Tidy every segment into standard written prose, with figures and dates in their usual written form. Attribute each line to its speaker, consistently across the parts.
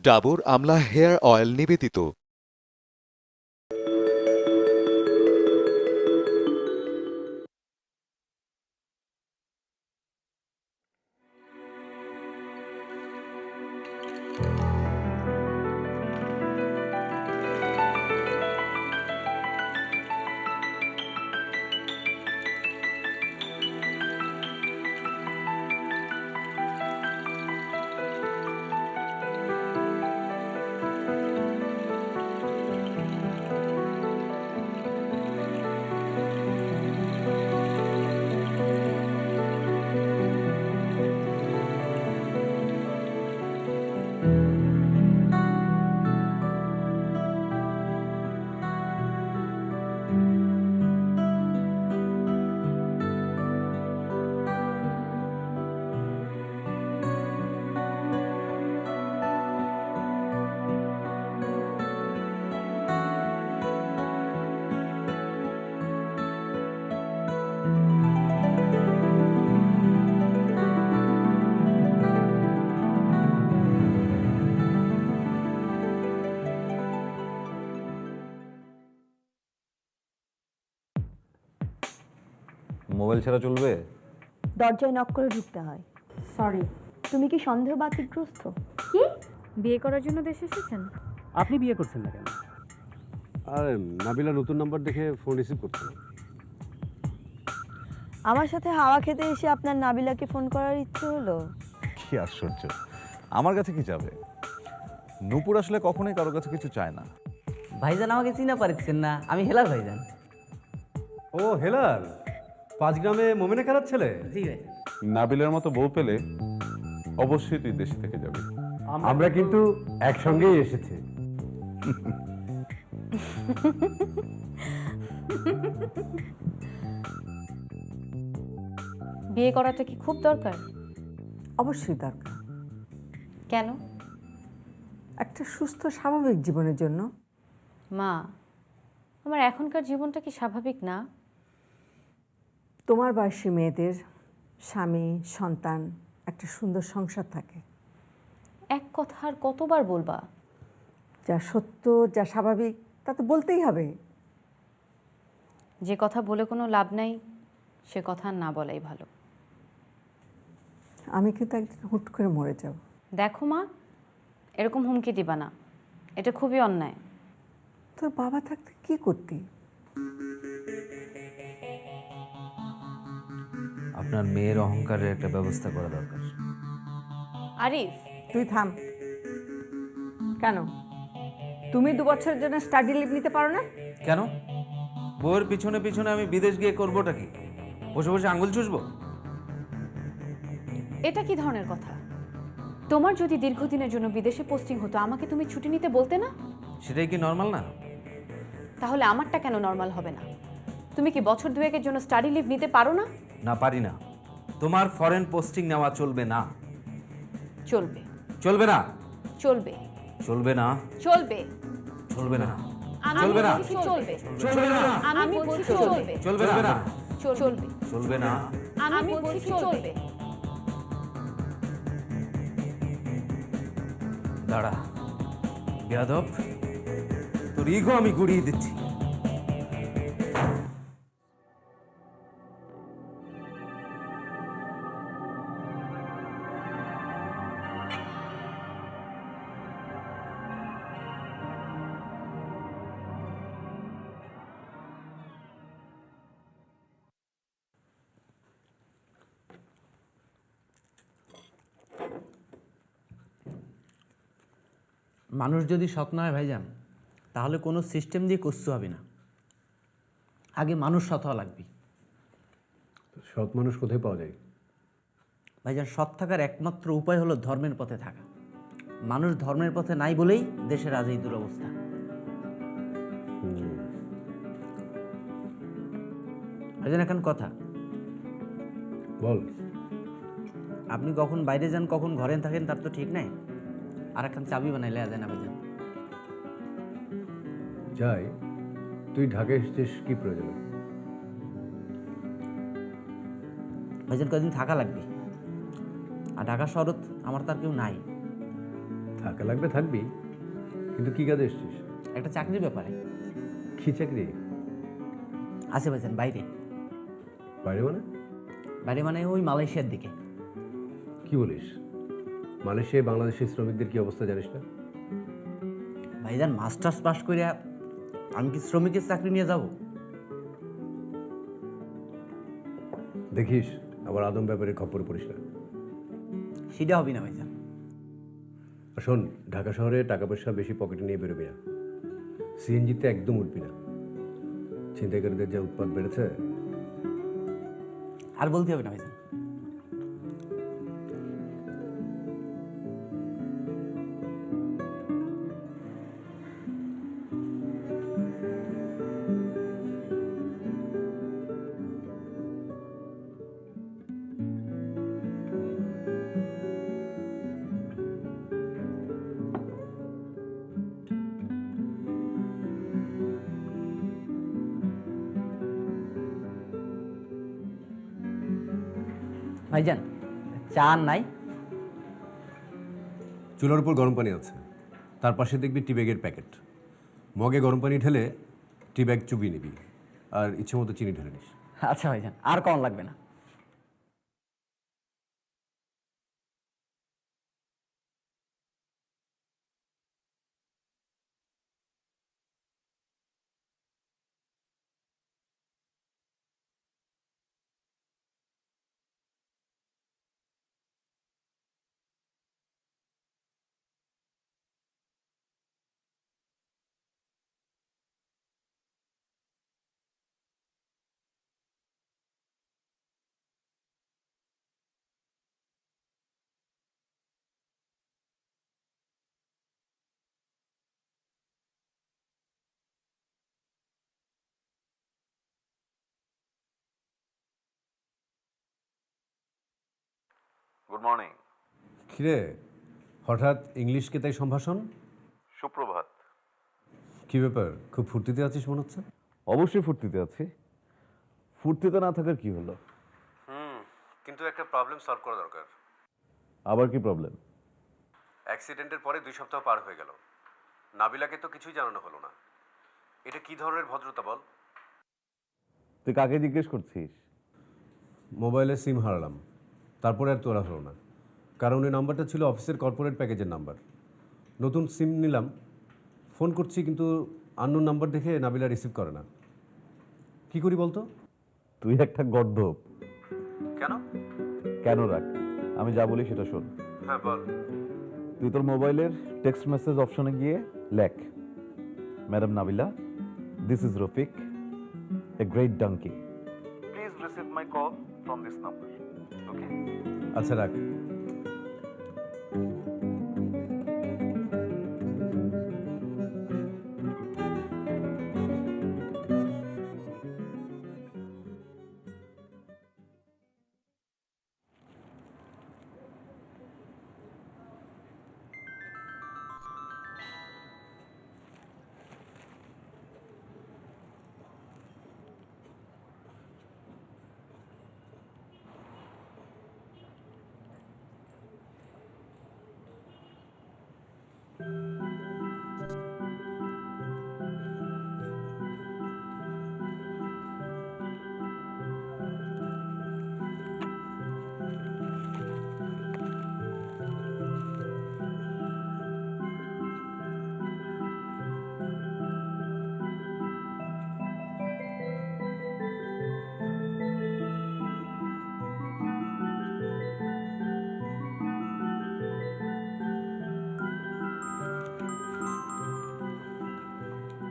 Speaker 1: ডাবর আমলা hair oil নিবেদিত।
Speaker 2: Mobile ছাড়া চলবে?
Speaker 3: দরজায় নক করে ঢুকতে হয়।
Speaker 4: সরি।
Speaker 3: তুমি কি সন্দেহ বাতিগ্রস্ত?
Speaker 4: কি বিয়ে করার জন্য দেশে এসেছেন?
Speaker 5: আপনি বিয়ে করছেন না কেন?
Speaker 2: আরে নাবিলা নতুন নাম্বার দেখে ফোন রিসিভ করছে না।
Speaker 3: আমার সাথে হাওয়া খেতে এসে আপনার নাবিলাকে ফোন করার ইচ্ছে হলো?
Speaker 2: কি আশ্চর্য, আমার কাছে কি যাবে? নূপুর আসলে কখনোই কারো কাছে কিছু চায় না।
Speaker 5: ভাইজান আমাকে চিনা পারছেন না, আমি হেলাল ভাইজান।
Speaker 6: ও হেলাল, 5 গ্রামে মোমেনে খেলার ছেলে।
Speaker 5: জি ভাই।
Speaker 7: নাবিলার মতো বউ পেলে অবশ্যই তুই দেশে থেকে যাবি।
Speaker 6: আমরা কিন্তু একসঙ্গেই এসেছি।
Speaker 4: বিয়ে করাটা কি খুব দরকার?
Speaker 8: অবশ্যই দরকার,
Speaker 4: কেন?
Speaker 8: একটা সুস্থ স্বাভাবিক জীবনের জন্য।
Speaker 4: মা, আমার এখনকার জীবনটা কি স্বাভাবিক না?
Speaker 8: তোমার বয়সী মেয়েদের স্বামী, সন্তান, একটা সুন্দর সংসার থাকে।
Speaker 4: এক কথা আর কতবার বলবা?
Speaker 8: যা সত্য, যা স্বাভাবিক, তা তো বলতেই হবে।
Speaker 4: যে কথা বলে কোনো লাভ নাই সে কথা আর না বলাই ভালো।
Speaker 8: আমি কিন্তু একদিন হুট করে মরে যাব।
Speaker 4: দেখো মা, এরকম হুমকি দিবা না, এটা খুবই অন্যায়।
Speaker 8: তোর বাবা থাকতে কি করতি?
Speaker 9: আপনার মেয়ের অহংকারের একটা ব্যবস্থা করা দরকার।
Speaker 4: আরিফ,
Speaker 8: তুই থাম। কেন, তুমি 2 বছরের জন্য স্টাডি লিভ নিতে পারো না?
Speaker 9: কেন? বউয়ের পিছনে পিছনে আমি বিদেশ গিয়ে করবোটা কি? বসে বসে আঙুল চুষবো?
Speaker 4: এটা কি ধরনের কথা? তোমার যদি দীর্ঘদিনের জন্য বিদেশে পোস্টিং হতো, আমাকে তুমি ছুটি নিতে বলতে না?
Speaker 9: সেটাই কি নর্মাল না?
Speaker 4: তাহলে আমারটা কেন নর্মাল হবে না? তুমি কি বছর 2-এর জন্য স্টাডি লিভ নিতে পারো না?
Speaker 9: না, পারি না। তোমার ফরেন পোস্টিং নেওয়া চলবে না।
Speaker 4: চলবে।
Speaker 9: চলবে না?
Speaker 4: চলবে।
Speaker 9: চলবে না?
Speaker 4: চলবে।
Speaker 9: চলবে না?
Speaker 4: আমি
Speaker 9: চলবে না?
Speaker 4: বলছি চলবে।
Speaker 9: চলবে না?
Speaker 4: আমি বলছি চলবে।
Speaker 9: চলবে না?
Speaker 4: চলবে।
Speaker 9: চলবে না?
Speaker 4: আমি বলছি চলবে।
Speaker 9: দাঁড়া বেয়াদব, তোর ইগো আমি গুড়িয়ে দিচ্ছি।
Speaker 5: মানুষ যদি সৎ না হয় ভাইজান, তাহলে কোনো সিস্টেম দিয়ে কষ্ট হবে না। আগে মানুষ সৎ হওয়া লাগবে।
Speaker 6: সৎ মানুষ কোথায় পাওয়া যায়?
Speaker 5: ভাইজান, সৎ থাকার একমাত্র উপায় হলো ধর্মের পথে থাকা। মানুষ ধর্মের পথে নাই বলেই দেশের আজ এই দুরবস্থা। ভাইজান, এখন কথা,
Speaker 6: বল।
Speaker 5: আপনি কখন বাইরে যান কখন ঘরে থাকেন তার তো ঠিক নাই। আর এখন চাবি বানাইলে যায় না ভাইজান।
Speaker 6: যাই, তুই ঢাকা এসেছিস কি প্রয়োজন?
Speaker 5: ভাইজান, কদিন থাকা লাগবে। আর ঢাকা শহরত আমার তার কেউ নাই।
Speaker 6: থাক, থাকা লাগবে থাকবি, কিন্তু কি কাজে এসছিস?
Speaker 5: একটা চাকরির ব্যাপারে
Speaker 6: কি চাকরি?
Speaker 5: আছে ভাইজান, বাইরে।
Speaker 6: বাইরে মানে?
Speaker 5: বাইরে মানে ওই মালয়েশিয়ার দিকে।
Speaker 6: কি বলিস? মালয়েশিয়ায় বাংলাদেশি শ্রমিকদের কি অবস্থা জানিস না?
Speaker 5: ভাইজান মাস্টার্স পাস করিয়া আমি কি শ্রমিকের চাকরি নিয়ে যাব?
Speaker 6: দেখিস আবার আদম ব্যাপারে খপ্পরে পড়িস না।
Speaker 5: সেটা হবি না ভাইজান।
Speaker 6: আর শোন, ঢাকা শহরে টাকা পয়সা বেশি পকেটে নিয়ে বেরোবি না। সিএনজিতে একদম উঠবি না। ছিনতাইকারীদের যা উৎপাত বেড়েছে।
Speaker 5: আর বলতে হবে না ভাইজান। ভাইজান চা আর নাই?
Speaker 6: চুলার উপর গরম পানি আছে, তার পাশে দেখবি টি ব্যাগের প্যাকেট। মগে গরম পানি ঢেলে টি ব্যাগ চুবিয়ে নিবি, আর ইচ্ছে মতো চিনি ঢেলে নিস।
Speaker 5: আচ্ছা ভাইজান, আর কম লাগবে না।
Speaker 7: Good morning.
Speaker 6: কিরে, হঠাৎ ইংলিশকে তাই সম্ভাষণ?
Speaker 7: সুপ্রভাত।
Speaker 6: কি ব্যাপার, খুব ফুর্তিতে আছিস মনে হচ্ছে?
Speaker 2: অবশ্যই ফুর্তিতে আছি। ফুর্তিতে না থাকার কি হলো?
Speaker 6: কিন্তু একটা প্রবলেম সলভ করা দরকার।
Speaker 2: আবার কি প্রবলেম?
Speaker 6: অ্যাক্সিডেন্টের পরে 2 সপ্তাহ পার হয়ে গেল, নাবিলাকে তো কিছুই জানানো হলো না। এটা কি ধরনের ভদ্রতা বল?
Speaker 2: তুই কাকে জিজ্ঞেস করছিস?
Speaker 6: মোবাইলে সিম হারালাম, তারপরে আর তোলা হলো না, কারণ ওই নাম্বারটা ছিল অফিসের কর্পোরেট প্যাকেজের নাম্বার। নতুন সিম নিলাম, ফোন করছি কিন্তু আননোন নাম্বার দেখে নাবিলা রিসিভ করে না। কি করি বলতো?
Speaker 2: তুই একটা গর্দভ।
Speaker 6: কেন?
Speaker 2: কেন রাখ, আমি যা বলি সেটা শোন।
Speaker 6: হ্যাঁ বল।
Speaker 2: তুই তোর মোবাইলের টেক্সট মেসেজ অপশনে গিয়ে লেখ, madam Nabila, this is Rafiq, a great donkey, please receive my call from this number. Okay?
Speaker 6: আচ্ছা রাখ।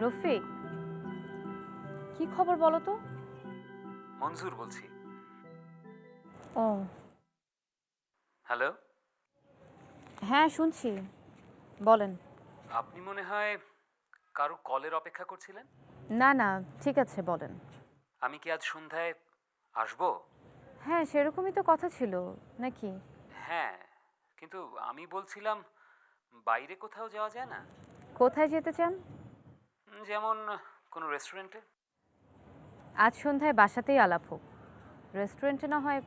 Speaker 4: রফিক, কি খবর বলো তো?
Speaker 10: মনজুর বলছি।
Speaker 4: ও
Speaker 10: হ্যালো,
Speaker 4: হ্যাঁ শুনছি, বলেন।
Speaker 10: আপনি মনে হয় কারো কলের অপেক্ষা করছিলেন?
Speaker 4: না না, ঠিক আছে বলেন।
Speaker 10: আমি কি আজ সন্ধ্যায় আসবো?
Speaker 4: হ্যাঁ সেরকমই তো কথা ছিল নাকি?
Speaker 10: হ্যাঁ, কিন্তু আমি বলছিলাম বাইরে কোথাও যাওয়া যায় না?
Speaker 4: কোথায় যেতে চান?
Speaker 10: যেমন কোনো রেস্টুরেন্টে।
Speaker 4: আজ সন্ধ্যায় বাসাতেই আলাপ হোক, রেস্টুরেন্টে না হয়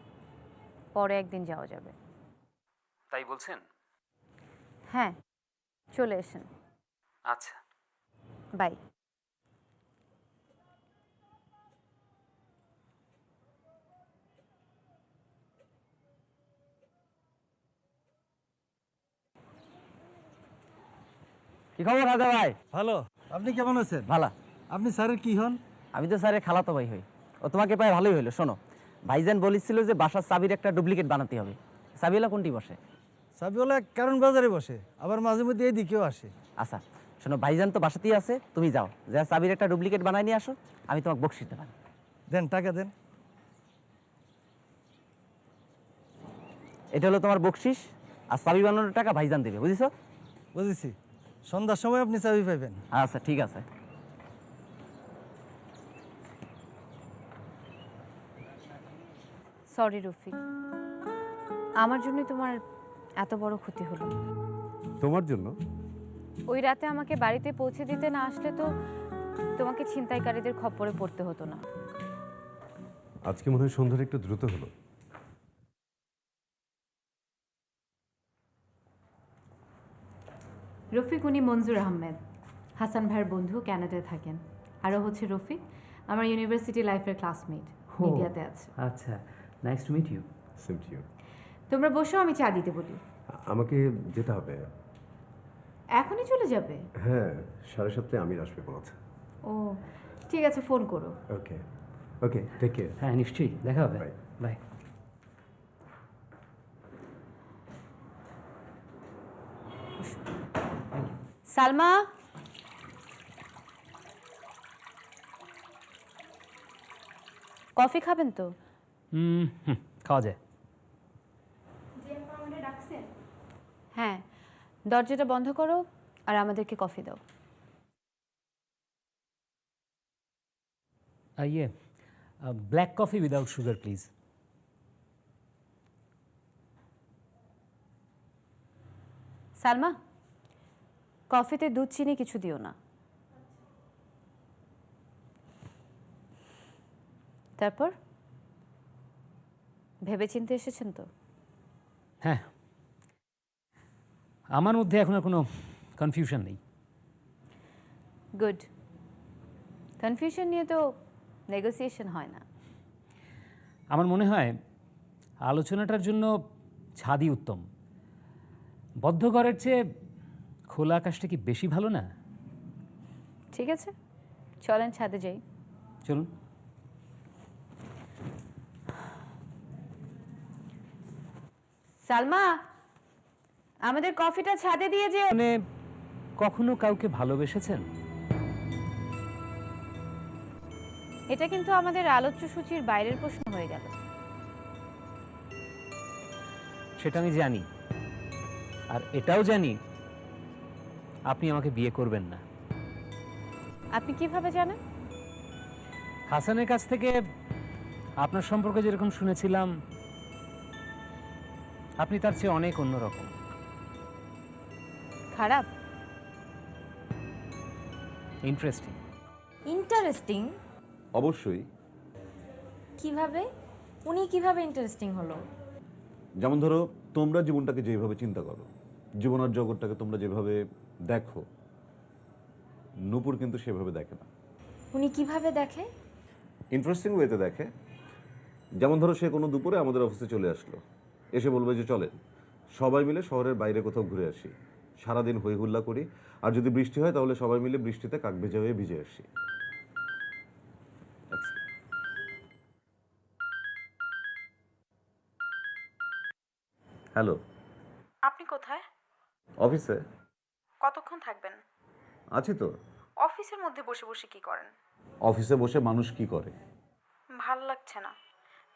Speaker 4: পরে একদিন যাওয়া যাবে।
Speaker 10: তাই বলছেন?
Speaker 4: হ্যাঁ। চলে এসেন।
Speaker 10: আচ্ছা।
Speaker 4: বাই।
Speaker 5: কি খবর রাজা ভাই?
Speaker 11: ভালো। আপনি কেমন আছেন?
Speaker 5: ভালো।
Speaker 11: আপনি স্যারের কি হন?
Speaker 5: আমি তো স্যারের খালাতো ভাই হই। ও তোমাকে পায় ভালোই হইলো। শোনো, ভাইজান বলেছিল যে বাসার চাবির একটা ডুপ্লিকেট বানাতে হবে। চাবিওয়ালা কোনটি বসে?
Speaker 11: চাবিওয়ালা কারণ বাজারে বসে, আবার মাঝে মধ্যে এই দিকেও আসে।
Speaker 5: আচ্ছা শোনো, ভাইজান তো বাসাতেই আছে, তুমি যাও, যা চাবির একটা ডুপ্লিকেট বানাই নিয়ে আসো, আমি তোমাকে বকশিস দেব।
Speaker 11: দেন, টাকা দেন।
Speaker 5: এটা হলো তোমার বকশিস, আর চাবি বানানোর টাকা ভাইজান দেবে, বুঝেছো?
Speaker 11: বুঝেছি। সন্ধ্যার সময় আপনি চাবি পাইবেন।
Speaker 5: আচ্ছা ঠিক আছে।
Speaker 4: সরি রফিক, আমার জন্যই তোমার এত বড় ক্ষতি হলো।
Speaker 6: তোমার জন্য?
Speaker 4: ওই রাতে আমাকে বাড়িতে পৌঁছে দিতে না আসলে তো তোমাকে ছিনতাইকারীদের খপ্পরে পড়তে হতো না।
Speaker 6: আজকে মনে হয় সন্ধ্যাটা একটু দ্রুত হলো।
Speaker 4: রফিক উনি মঞ্জুর আহমেদ, হাসান ভাইয়ের বন্ধু, কানাডায় থাকেন। আরও হচ্ছে রফিক, আমার ইউনিভার্সিটি লাইফের ক্লাসমেট, মিডিয়াতে আছে।
Speaker 10: আচ্ছা, nice to meet you.
Speaker 6: Same to you.
Speaker 4: তোমরা বসো, আমি চা দিতে বলি।
Speaker 6: আমাকে যেতে হবে।
Speaker 4: এখনই চলে যাবে?
Speaker 6: হ্যাঁ, 7:30 আমির আসবে বলেছে।
Speaker 4: ও ঠিক আছে, ফোন করো।
Speaker 6: ওকে ওকে, টেক কেয়ার।
Speaker 10: হ্যাঁ নিশ্চয়ই, দেখা হবে।
Speaker 6: Bye
Speaker 10: bye.
Speaker 4: সালমা, কফি খাবেন তো?
Speaker 10: খাওয়া যায়।
Speaker 4: হ্যাঁ, দরজাটা বন্ধ করো আর আমাদেরকে কফি দাও।
Speaker 10: ইয়ে, black coffee without sugar please.
Speaker 4: Salma, কফিতে দুধ চিনি কিছু দিও না। তারপর ভেবেচিন্তে এসেছেন তো?
Speaker 10: হ্যাঁ, আমার মধ্যে এখন আর কোনো কনফিউশন নেই।
Speaker 4: গুড। কনফিউশন নিয়ে তো নেগোসিয়েশন হয় না।
Speaker 10: আমার মনে হয় আলোচনাটার জন্য ছাদই উত্তম। বদ্ধ ঘরের চেয়ে খোলা আকাশটা কি বেশি ভালো না?
Speaker 4: ঠিক আছে, চলেন ছাদে যাই।
Speaker 10: চলুন।
Speaker 4: সালমা, আমাদের কফিটা ছাদে দিয়ে যেও।
Speaker 10: মানে কখনো কাউকে ভালোবেসেছেন?
Speaker 4: এটা কিন্তু আমাদের আলোচ্য সূচির বাইরের প্রশ্ন হয়ে গেল।
Speaker 10: সেটা আমি জানি, আর এটাও জানি আপনি আমাকে বিয়ে করবেন না।
Speaker 4: আপনি কিভাবে জানেন?
Speaker 10: হাসানের কাছ থেকে আপনার সম্পর্কে যেরকম শুনেছিলাম, আপনি তার চেয়ে অনেক অন্যরকম।
Speaker 4: খারাপ?
Speaker 10: ইন্টারেস্টিং।
Speaker 3: ইন্টারেস্টিং?
Speaker 2: অবশ্যই।
Speaker 3: কিভাবে? উনি কিভাবে ইন্টারেস্টিং হলো?
Speaker 2: যেমন ধরো, তোমরা জীবনটাকে যেভাবে চিন্তা করো, জীবনের জগৎটাকে তোমরা যেভাবে দেখো, নূপুর কিন্তু সেভাবে দেখে না।
Speaker 3: উনি কিভাবে দেখে?
Speaker 2: ইন্টারেস্টিং ওয়েতে দেখে। যেমন ধরো, সে কোনো দুপুরে আমাদের অফিসে চলে আসলো, এসে বলবে যে চলেন সবাই মিলে শহরের বাইরে কোথাও ঘুরে আসি, সারাদিন হই হুল্লা করি, আর যদি বৃষ্টি হয় তাহলে সবাই মিলে বৃষ্টিতে কাক ভেজা হয়ে ভিজে আসি। হ্যালো,
Speaker 4: আপনি কোথায়?
Speaker 2: অফিসে
Speaker 4: কতক্ষণ থাকবেন?
Speaker 2: আছি তো।
Speaker 4: অফিসের মধ্যে বসে বসে কি করেন?
Speaker 2: অফিসে বসে মানুষ কি করে?
Speaker 4: ভাল লাগছে না,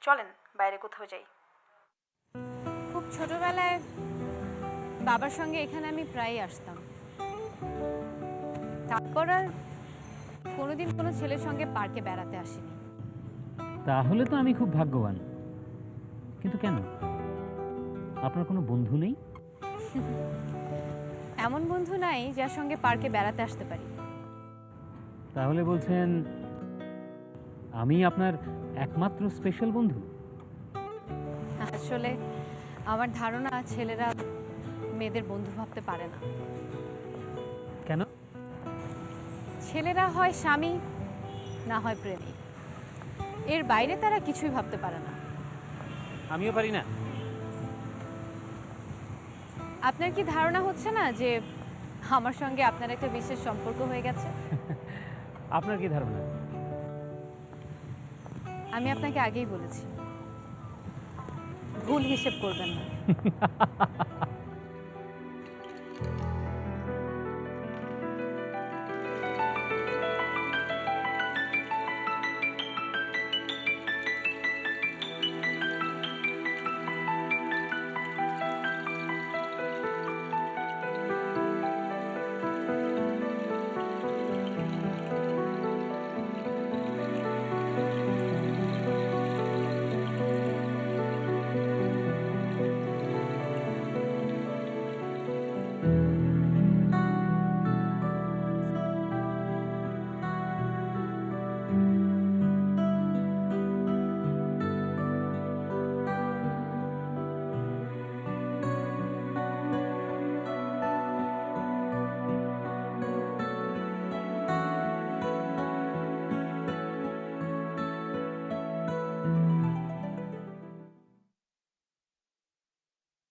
Speaker 4: চলেন বাইরে কোথাও যাই। খুব ছোটবেলায় বাবার সঙ্গে এখানে আমি প্রায়ই আসতাম। তারপর আর কোনোদিন কোনো ছেলের সঙ্গে পার্কে বেড়াতে আসিনি।
Speaker 10: তাহলে তো আমি খুব ভাগ্যবান। কিন্তু কেন, আপনার কোনো বন্ধু নেই?
Speaker 4: এমন বন্ধু নাই যার সঙ্গে পার্কে বেড়াতে আসতে পারি।
Speaker 10: তাহলে বলছেন আমি আপনার একমাত্র স্পেশাল বন্ধু?
Speaker 4: আসলে আমার ধারণা ছেলেরা মেয়েদের বন্ধু ভাবতে পারে না।
Speaker 10: কেন?
Speaker 4: ছেলেরা হয় স্বামী, না হয় প্রেমিক, এর বাইরে তারা কিছুই ভাবতে পারে না।
Speaker 10: আমিও পারি না।
Speaker 4: আপনার কি ধারণা হচ্ছে না যে আমার সঙ্গে আপনার একটা বিশেষ সম্পর্ক হয়ে গেছে?
Speaker 10: আপনার কি ধারণা?
Speaker 4: আমি আপনাকে আগেই বলেছি, ভুল হিসেব করবেন না।